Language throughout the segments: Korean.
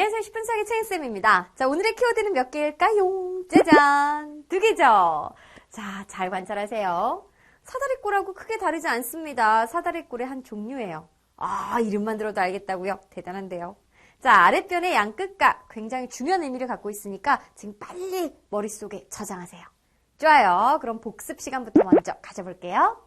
안녕하세요. 10분 수학의 채은쌤입니다. 자, 오늘의 키워드는 몇 개일까요? 짜잔! 2개죠. 자, 잘 관찰하세요. 사다리꼴하고 크게 다르지 않습니다. 사다리꼴의 한 종류예요. 아, 이름만 들어도 알겠다고요? 대단한데요. 자, 아랫변의 양끝각 굉장히 중요한 의미를 갖고 있으니까 지금 빨리 머릿속에 저장하세요. 좋아요. 그럼 복습 시간부터 먼저 가져볼게요.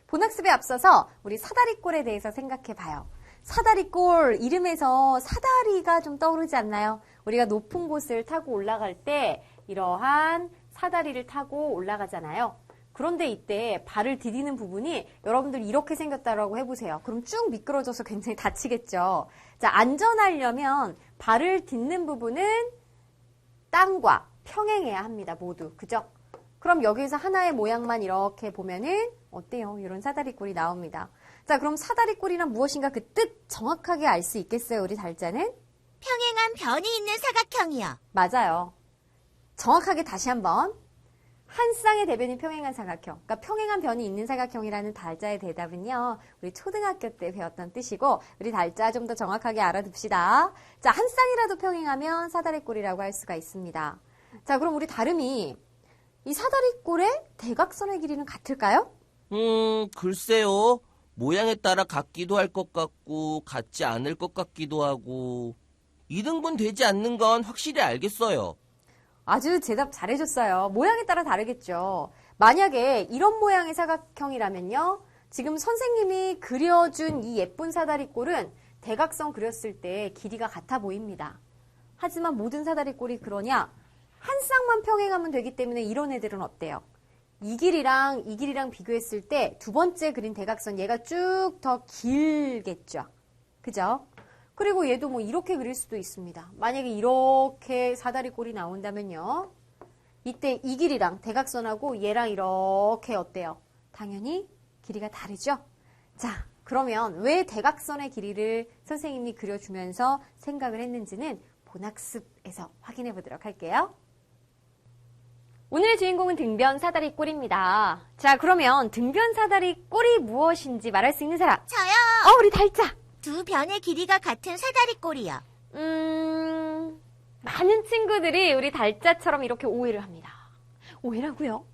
본학습에 앞서서 우리 사다리꼴에 대해서 생각해봐요. 사다리꼴 이름에서 사다리가 좀 떠오르지 않나요? 우리가 높은 곳을 타고 올라갈 때 이러한 사다리를 타고 올라가잖아요. 그런데 이때 발을 디디는 부분이 여러분들 이렇게 생겼다라고 해보세요. 그럼 쭉 미끄러져서 굉장히 다치겠죠. 자, 안전하려면 발을 딛는 부분은 땅과 평행해야 합니다. 모두. 그죠? 그럼 여기서 하나의 모양만 이렇게 보면은 어때요? 이런 사다리꼴이 나옵니다. 자, 그럼 사다리꼴이란 무엇인가 그 뜻 정확하게 알 수 있겠어요? 우리 달자는? 평행한 변이 있는 사각형이요. 맞아요. 정확하게 다시 한번. 한 쌍의 대변이 평행한 사각형. 그러니까 평행한 변이 있는 사각형이라는 달자의 대답은요. 우리 초등학교 때 배웠던 뜻이고 우리 달자 좀 더 정확하게 알아둡시다. 자, 한 쌍이라도 평행하면 사다리꼴이라고 할 수가 있습니다. 자, 그럼 우리 다름이 이 사다리꼴의 대각선의 길이는 같을까요? 글쎄요. 모양에 따라 같기도 할 것 같고 같지 않을 것 같기도 하고 2등분 되지 않는 건 확실히 알겠어요. 아주 대답 잘해줬어요. 모양에 따라 다르겠죠. 만약에 이런 모양의 사각형이라면요. 지금 선생님이 그려준 이 예쁜 사다리꼴은 대각선 그렸을 때 길이가 같아 보입니다. 하지만 모든 사다리꼴이 그러냐? 한 쌍만 평행하면 되기 때문에 이런 애들은 어때요? 이 길이랑 비교했을 때 두 번째 그린 대각선 얘가 쭉 더 길겠죠. 그죠? 그리고 얘도 뭐 이렇게 그릴 수도 있습니다. 만약에 이렇게 사다리꼴이 나온다면요. 이때 이 길이랑 대각선하고 얘랑 이렇게 어때요? 당연히 길이가 다르죠? 자, 그러면 왜 대각선의 길이를 선생님이 그려주면서 생각을 했는지는 본학습에서 확인해 보도록 할게요. 오늘의 주인공은 등변 사다리꼴입니다. 자, 그러면 등변 사다리꼴이 무엇인지 말할 수 있는 사람? 저요. 우리 달자. 두 변의 길이가 같은 사다리꼴이요. 많은 친구들이 우리 달자처럼 이렇게 오해를 합니다. 오해라고요?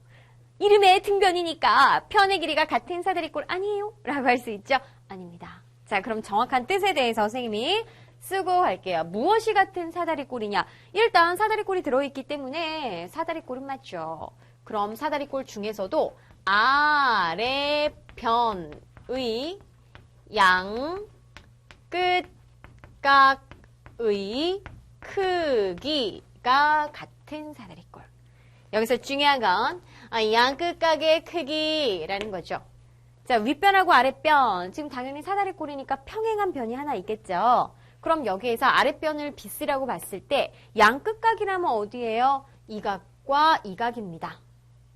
이름에 등변이니까 편의 길이가 같은 사다리꼴 아니에요? 라고 할 수 있죠? 아닙니다. 자, 그럼 정확한 뜻에 대해서 선생님이 쓰고 갈게요. 무엇이 같은 사다리꼴이냐? 일단 사다리꼴이 들어있기 때문에 사다리꼴은 맞죠. 그럼 사다리꼴 중에서도 아래변의 양끝각의 크기가 같은 사다리꼴. 여기서 중요한 건 양끝각의 크기라는 거죠. 자, 윗변하고 아랫변. 지금 당연히 사다리꼴이니까 평행한 변이 하나 있겠죠. 그럼 여기에서 아랫변을 빗으라고 봤을 때 양끝각이라면 어디예요? 이 각과 이 각입니다.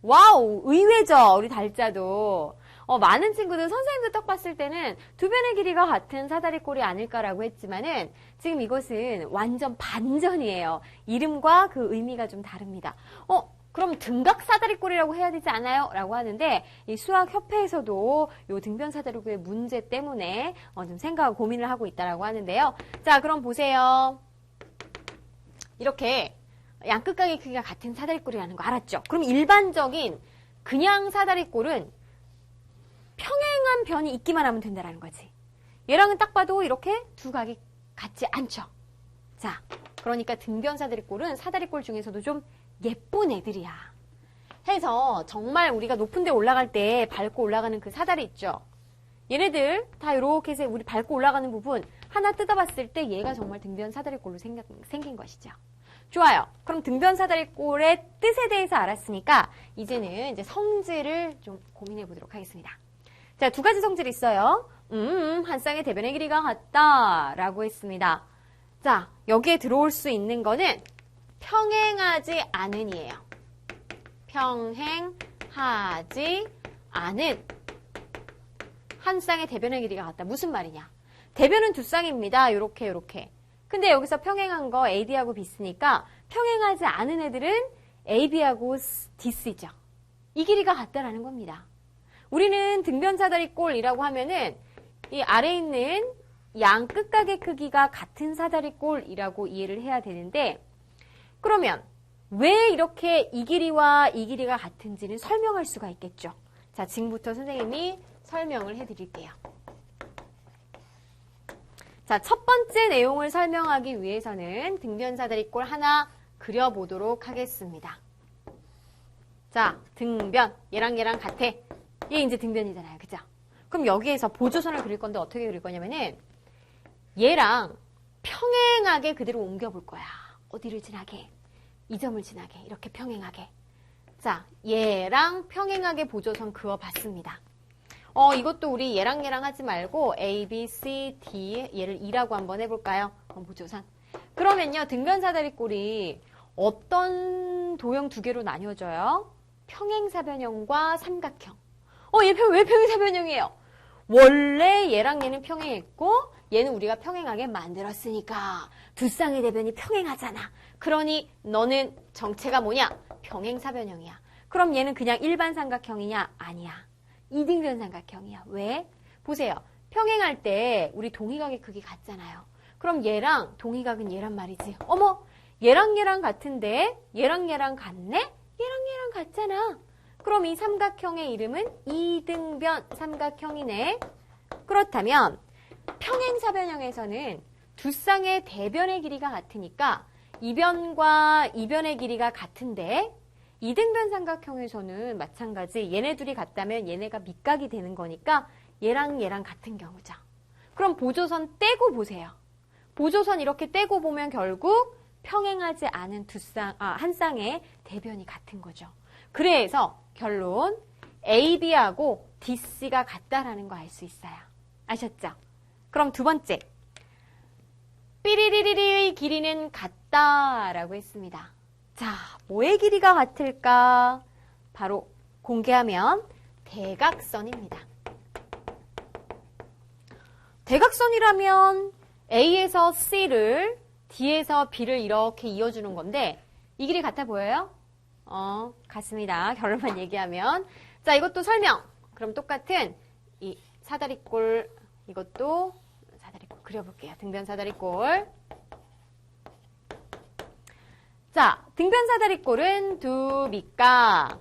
와우, 의외죠. 우리 달자도. 많은 친구들 선생님도 딱 봤을 때는 두 변의 길이가 같은 사다리꼴이 아닐까라고 했지만은 지금 이것은 완전 반전이에요. 이름과 그 의미가 좀 다릅니다. 그럼 등각 사다리꼴이라고 해야 되지 않아요? 라고 하는데 이 수학협회에서도 이 등변 사다리꼴의 문제 때문에 좀 생각하고 고민을 하고 있다라고 하는데요. 자, 그럼 보세요. 이렇게 양끝각의 크기가 같은 사다리꼴이라는 거 알았죠? 그럼 일반적인 그냥 사다리꼴은 평행한 변이 있기만 하면 된다라는 거지. 얘랑은 딱 봐도 이렇게 두 각이 같지 않죠? 자, 그러니까 등변 사다리꼴은 사다리꼴 중에서도 좀 예쁜 애들이야. 해서 정말 우리가 높은 데 올라갈 때 밟고 올라가는 그 사다리 있죠? 얘네들 다 이렇게 해서 우리 밟고 올라가는 부분 하나 뜯어봤을 때 얘가 정말 등변 사다리꼴로 생긴 것이죠. 좋아요. 그럼 등변 사다리꼴의 뜻에 대해서 알았으니까 이제는 이제 성질을 좀 고민해 보도록 하겠습니다. 자, 두 가지 성질이 있어요. 한 쌍의 대변의 길이가 같다라고 했습니다. 자, 여기에 들어올 수 있는 거는 평행하지 않은이에요. 평행하지 않은 한 쌍의 대변의 길이가 같다. 무슨 말이냐? 대변은 두 쌍입니다. 요렇게. 근데 여기서 평행한 거 AD하고 BC니까 평행하지 않은 애들은 AB하고 DC죠. 이 길이가 같다라는 겁니다. 우리는 등변 사다리꼴이라고 하면은 이 아래에 있는 양 끝각의 크기가 같은 사다리꼴이라고 이해를 해야 되는데, 그러면 왜 이렇게 이 길이와 이 길이가 같은지는 설명할 수가 있겠죠. 자, 지금부터 선생님이 설명을 해드릴게요. 자, 첫 번째 내용을 설명하기 위해서는 등변 사다리꼴 하나 그려보도록 하겠습니다. 자, 등변. 얘랑 같아. 얘 이제 등변이잖아요. 그죠? 그럼 여기에서 보조선을 그릴 건데 어떻게 그릴 거냐면은 얘랑 평행하게 그대로 옮겨볼 거야. 어디를 지나게? 이 점을 지나게. 이렇게 평행하게. 자, 얘랑 평행하게 보조선 그어봤습니다. 이것도 우리 얘랑 하지 말고 A, B, C, D 얘를 2라고 한번 해볼까요? 보조선. 그러면요, 등변 사다리꼴이 어떤 도형 두 개로 나뉘어져요? 평행사변형과 삼각형. 얘 왜 평행사변형이에요? 원래 얘랑 얘는 평행했고 얘는 우리가 평행하게 만들었으니까 두 쌍의 대변이 평행하잖아. 그러니 너는 정체가 뭐냐? 평행사변형이야. 그럼 얘는 그냥 일반 삼각형이냐? 아니야. 이등변 삼각형이야. 왜? 보세요. 평행할 때 우리 동의각의 크기 같잖아요. 그럼 얘랑 동의각은 얘란 말이지. 어머, 얘랑 같은데 얘랑 같네? 얘랑 같잖아. 그럼 이 삼각형의 이름은 이등변 삼각형이네. 그렇다면 평행사변형에서는 두 쌍의 대변의 길이가 같으니까 이변과 이변의 길이가 같은데, 이등변 삼각형에서는 마찬가지 얘네 둘이 같다면 얘네가 밑각이 되는 거니까 얘랑 같은 경우죠. 그럼 보조선 떼고 보세요. 보조선 이렇게 떼고 보면 결국 평행하지 않은 한 쌍의 대변이 같은 거죠. 그래서 결론 AB하고 DC가 같다라는 거 알 수 있어요. 아셨죠? 그럼 두 번째, 삐리리리리의 길이는 같다라고 했습니다. 자, 뭐의 길이가 같을까? 바로 공개하면 대각선입니다. 대각선이라면 A에서 C를, D에서 B를 이렇게 이어주는 건데 이 길이 같아 보여요? 같습니다. 결론만 얘기하면. 자, 이것도 설명. 그럼 똑같은 이 사다리꼴, 이것도 사다리꼴 그려볼게요. 등변 사다리꼴. 자, 등변 사다리꼴은 두 밑각.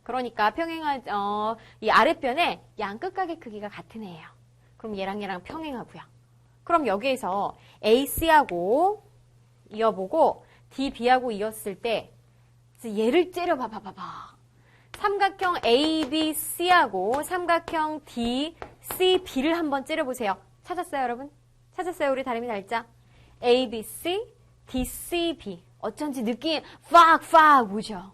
그러니까 이 아랫변에 양 끝각의 크기가 같은 애예요. 그럼 얘랑 평행하고요. 그럼 여기에서 AC하고 이어보고 DB하고 이었을 때 얘를 째려봐봐. 삼각형 ABC하고 삼각형 DCB를 한번 째려보세요. 찾았어요, 여러분? 찾았어요, 우리 다름이 날짜? ABC, DCB. 어쩐지 느낌 팍 오죠?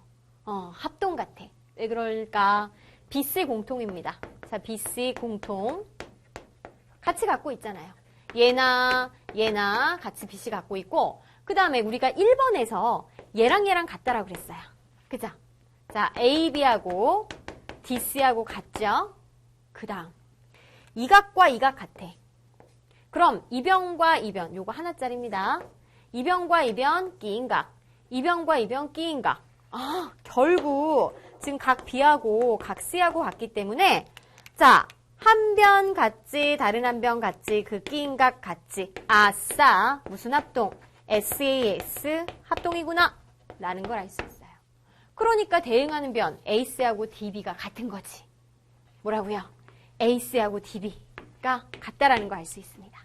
합동 같아. 왜 그럴까? BC 공통입니다. 자, BC 공통. 같이 갖고 있잖아요. 얘나 같이 BC 갖고 있고, 그 다음에 우리가 1번에서 얘랑 같다라고 그랬어요. 그죠? 자, AB하고 DC하고 같죠? 그 다음 이 각과 이 각 같아. 그럼 이변과 이변, 요거 하나짜리입니다. 이변과 이변 끼인 각, 이변과 이변 끼인 각. 결국 지금 각 B하고 각 C하고 같기 때문에, 자, 한 변 같지, 다른 한 변 같지, 그 끼인 각 같지. 아싸, 무슨 합동? SAS 합동이구나 라는 걸 알 수 있어요. 그러니까 대응하는 변 AC하고 DB가 같은 거지. 뭐라고요? AC하고 DB가 같다라는 거 알 수 있습니다.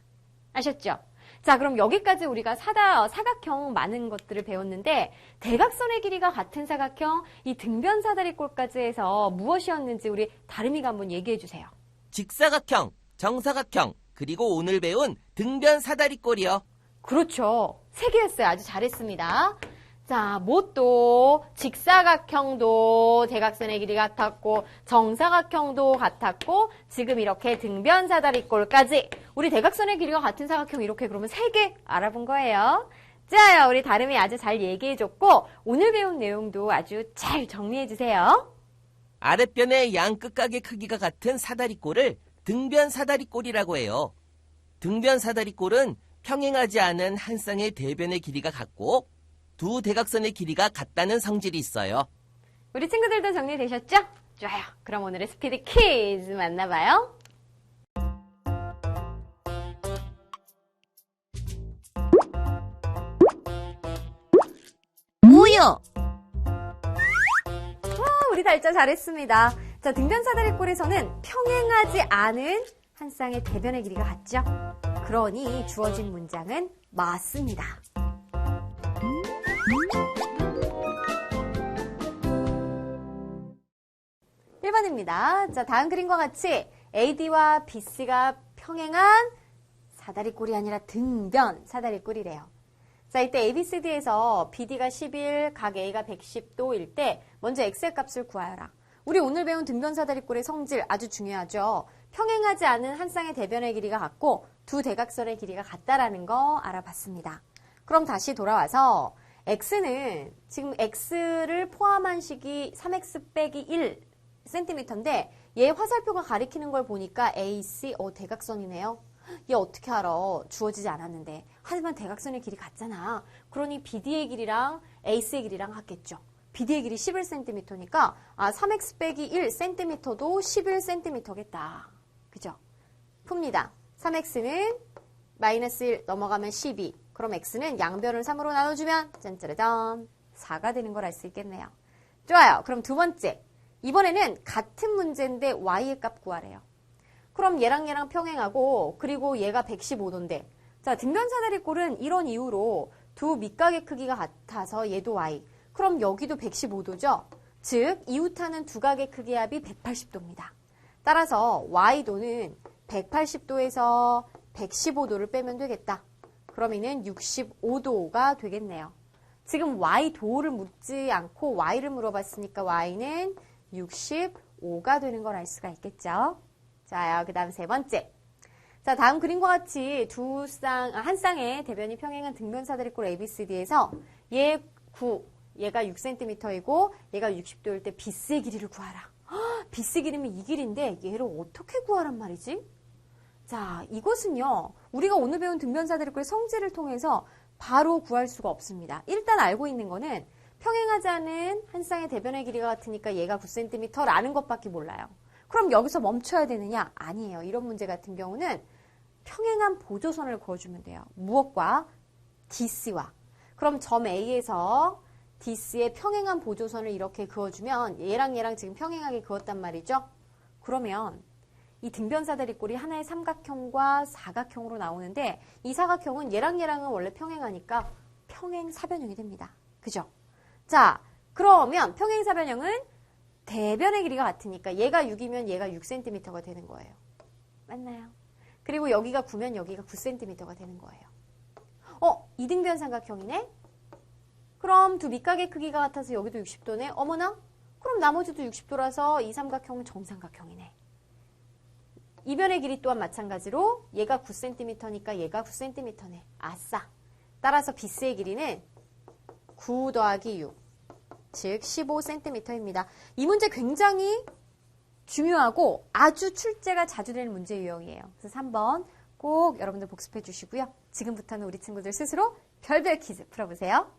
아셨죠? 자, 그럼 여기까지 우리가 사각형 많은 것들을 배웠는데, 대각선의 길이가 같은 사각형, 이 등변 사다리꼴까지 해서 무엇이었는지 우리 다름이가 한번 얘기해 주세요. 직사각형, 정사각형, 그리고 오늘 배운 등변 사다리꼴이요. 그렇죠. 3개였어요. 아주 잘했습니다. 자, 또 직사각형도 대각선의 길이 같았고 정사각형도 같았고 지금 이렇게 등변 사다리꼴까지 우리 대각선의 길이가 같은 사각형 이렇게 그러면 3개 알아본 거예요. 자, 우리 다름이 아주 잘 얘기해줬고 오늘 배운 내용도 아주 잘 정리해주세요. 아랫변의 양 끝각의 크기가 같은 사다리꼴을 등변 사다리꼴이라고 해요. 등변 사다리꼴은 평행하지 않은 한 쌍의 대변의 길이가 같고 두 대각선의 길이가 같다는 성질이 있어요. 우리 친구들도 정리되셨죠? 좋아요. 그럼 오늘의 스피드 퀴즈 만나봐요. 우유. 우리 달짜 잘했습니다. 자, 등변 사다리꼴에서는 평행하지 않은 한 쌍의 대변의 길이가 같죠? 그러니 주어진 문장은 맞습니다. 1번입니다. 자, 다음 그림과 같이 AD와 BC가 평행한 사다리꼴이 아니라 등변 사다리꼴이래요. 자, 이때 ABCD에서 BD가 11, 각 A가 110도일 때 먼저 X의 값을 구하여라. 우리 오늘 배운 등변 사다리꼴의 성질 아주 중요하죠. 평행하지 않은 한 쌍의 대변의 길이가 같고 두 대각선의 길이가 같다라는 거 알아봤습니다. 그럼 다시 돌아와서 X는 지금 X를 포함한 식이 3X 빼기 1 cm인데 얘 화살표가 가리키는 걸 보니까 AC, 대각선이네요. 얘 어떻게 알아? 주어지지 않았는데. 하지만 대각선의 길이 같잖아. 그러니 BD의 길이랑 AC의 길이랑 같겠죠. BD의 길이 11cm니까 3x 빼기 1cm도 11cm겠다. 그죠? 풉니다. 3x는 마이너스 1 넘어가면 12. 그럼 x는 양변을 3으로 나눠주면 짠짜라짠 4가 되는 걸 알 수 있겠네요. 좋아요. 그럼 두 번째. 이번에는 같은 문제인데 y의 값 구하래요. 그럼 얘랑 평행하고 그리고 얘가 115도인데 자, 등변 사다리꼴은 이런 이유로 두 밑각의 크기가 같아서 얘도 y. 그럼 여기도 115도죠? 즉 이웃하는 두 각의 크기의 합이 180도입니다. 따라서 y도는 180도에서 115도를 빼면 되겠다. 그러면은 65도가 되겠네요. 지금 y도를 묻지 않고 y를 물어봤으니까 y는 65가 되는 걸 알 수가 있겠죠? 자, 그 다음 세 번째. 자, 다음 그림과 같이 한 쌍의 대변이 평행한 등변 사다리꼴 ABCD에서 얘 9, 얘가 6cm이고 얘가 60도일 때 BC의 길이를 구하라. BC 길이면 이 길인데 얘를 어떻게 구하란 말이지? 자, 이것은요. 우리가 오늘 배운 등변 사다리꼴의 성질을 통해서 바로 구할 수가 없습니다. 일단 알고 있는 거는 평행하지 않은 한 쌍의 대변의 길이가 같으니까 얘가 9cm라는 것밖에 몰라요. 그럼 여기서 멈춰야 되느냐? 아니에요. 이런 문제 같은 경우는 평행한 보조선을 그어주면 돼요. 무엇과? DC와. 그럼 점 A에서 DC의 평행한 보조선을 이렇게 그어주면 얘랑 지금 평행하게 그었단 말이죠. 그러면 이 등변 사다리꼴이 하나의 삼각형과 사각형으로 나오는데 이 사각형은 얘랑은 원래 평행하니까 평행사변형이 됩니다. 그죠? 자, 그러면 평행사변형은 대변의 길이가 같으니까 얘가 6이면 얘가 6cm가 되는 거예요. 맞나요? 그리고 여기가 9면 여기가 9cm가 되는 거예요. 이등변 삼각형이네? 그럼 두 밑각의 크기가 같아서 여기도 60도네? 어머나? 그럼 나머지도 60도라서 이 삼각형은 정삼각형이네. 이변의 길이 또한 마찬가지로 얘가 9cm니까 얘가 9cm네. 아싸. 따라서 BC의 길이는 9 더하기 6, 즉 15cm입니다. 이 문제 굉장히 중요하고 아주 출제가 자주 되는 문제 유형이에요. 그래서 3번 꼭 여러분들 복습해 주시고요. 지금부터는 우리 친구들 스스로 별별 퀴즈 풀어보세요.